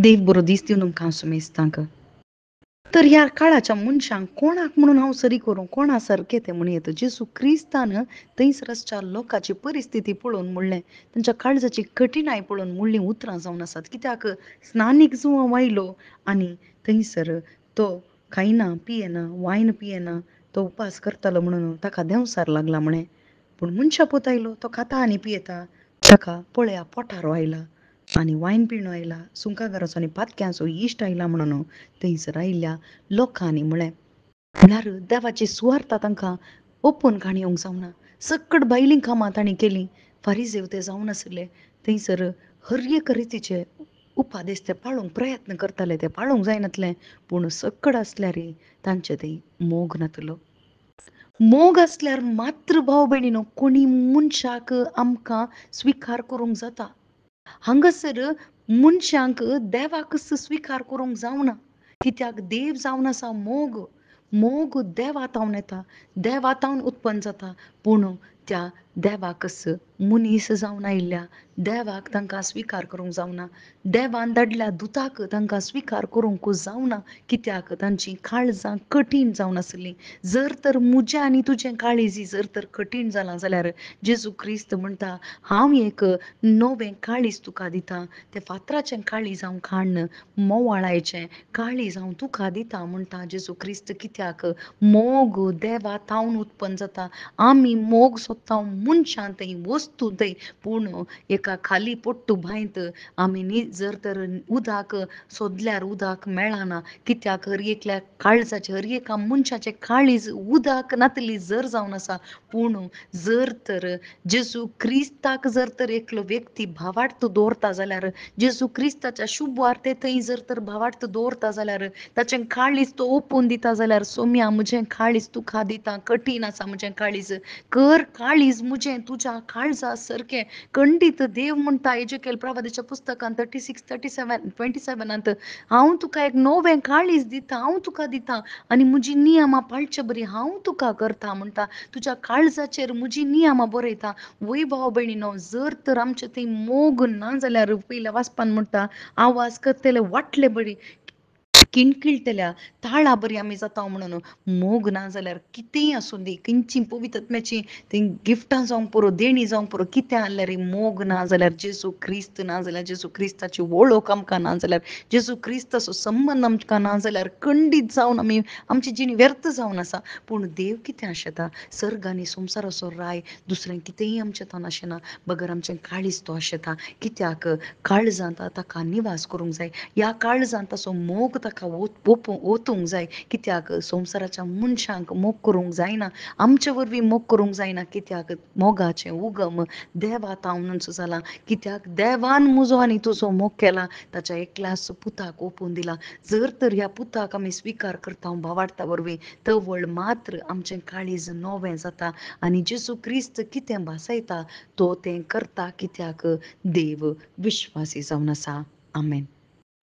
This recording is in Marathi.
देव बरो दीस दिवन तुमकां हांव सुमेस्तांक. तर ह्या काळाच्या मनशांक कोणाक म्हणून हांव सरी करूं, कोणा सारकें तें म्हणयत. जेजू क्रिस्तान थंयसरच्या लोकांची परिस्थिती पळोवन म्हणलें, तांच्या काळजाची कठिणाय पळोवन म्हणलीं उतरां जावन आसात. कित्याक स्नानीक जुंवो वायलो आनी थंयसर तो खायना, पियेना, वायन पियेना, तो उपास करतालो म्हणून ताका देंवसार लागला म्हणे. पूण मनशा पूत आयलो, तो खाता आनी पियेता. ताका पळया पोटार आयला आनी वायन पिणो आयला, सुंकागाराचो आनी पातक्यांचो इश्ट आयला म्हणून थंयसर आयिल्ल्या लोकांनी म्हळें. म्हळ्यार देवाची सुवार्ता तांकां ओपून काणयोंक जावना. सकट भायलीं कामां तांणी केलीं. फारिजेव ते जावन आसले. थंयसर हर एक रितीचे उपादेश ते पाळूंक प्रयत्न करताले. ते पाळूंक जायनासलें. पूण सकट आसल्यारय तांचे थंय मोग नातलो. मोग आसल्यार मात्र भाव भयणीनो कोणी मनशाक आमकां स्विकार करूंक जाता. हांगासर मनशांक देवाक स्विकार करूंक जावना. कित्याक देव जावन आसा मोग. मोग देवातावन येता, देवातावन उत्पन्न जाता. पूण त्या देवाक मनीस जावन आयिल्ल्या देवाक तांकां स्विकार करूंक जावना. देवान धाडल्या दुताक तांकां स्विकार करूंक जावना. कित्याक तांचीं काळजां कठीण जावन आसलीं. जर तर म्हजें आनी तुजें काळीज जर तर कठीण जालां जाल्यार जेजू क्रिस्त म्हणटा, हांव एक नवें काळीज तुका दितां. तें फातराचें काळीज हांव काडन मोवाळायचें काळीज हांव तुका दितां म्हणटा जेजू क्रिस्त. कित्याक मोग देवातावन उत्पन्न जाता. आमी मोग सोदता मनशां थंय, वस्तू थंय. पूण एका खाली पोट्टू बांयत आमी जर तर उदक सोदल्यार उदक मेळना. कित्याक हर एकल्या काळजाचे, हर एका मनशाचे काळीज उदक नातली जर जावन आसा. पूण जर तर जेजू क्रिस्ताक जर तर एकलो व्यक्ती भावार्थ दवरता जाल्यार, जेजू क्रिस्ताच्या शुभ वार्ते थंय जर तर भावार्थ दवरता जाल्यार, ताचें काळीज तो ओपून दिता जाल्यार, सोम्या म्हजें काळीज तुका दिता, कठीण आसा म्हजें काळीज, कर काळीज म्हजें तुज्या काळजा सारकें. खंडीत देव म्हणटा एजेकेल प्रवादीच्या पुस्तकांत 36:27 हांव तुका एक नवें काळीज दितां, हांव तुका दितां आनी म्हजी नियमां पाळचे बरी हांव तुका करता म्हणटा. तुज्या काळजाचेर म्हजी नियमां बरयता. वय भाव भयणीनो, जर तर आमचे थंय मोग ना जाल्यार पयल्या वाचपान म्हणटा, आवाज करतले वाटले बरी, किणकिळटल्या ताळा बरी आमी जाता म्हणून. मोग ना जाल्यार कितेंय आसूं दी, खंयची पवित्र आत्म्याची थंय गिफ्टां जावंक पुरो, देणी जावंक पुरो, कितें आहल्यार मोग ना जाल्यार, जेजू क्रिस्त ना जाल्यार, जेजू क्रिस्ताची वळख आमकां ना जाल्यार, जेजू क्रिस्ताचो संबंद आमकां ना जाल्यार खंडीत जावन आमी आमची जिणी व्यर्थ जावन आसा. पूण देव कितें आशेता, सर्ग आनी संवसाराचो राय दुसरें कितेंय आमचें तान आशेना. बगर आमचें काळीज तो आशेता. कित्याक काळजांत ताका निवास करूंक जाय. ह्या काळजांत ताचो मोग ताका ओतूंक जाय. कित्याक संवसाराच्या मनशांक मोग करूंक जायना. आमचे वरवीं मोग करूंक जायना. कित्याक मोगाचें उगम देवातावनूच जाला. कित्याक देवान म्हजो आनी तुजो मोग केला, ताच्या एकल्याच पुताक ओपून दिला. जर तर ह्या पुताक आमी स्विकार करता भावार्था वरवीं, तवळ मात्र आमचें काळीज नवें जाता. आनी जेजू क्रिस्त कितें भासयता तो तें करता. कित्याक देव विश्वासी जावन आसा. आमेन.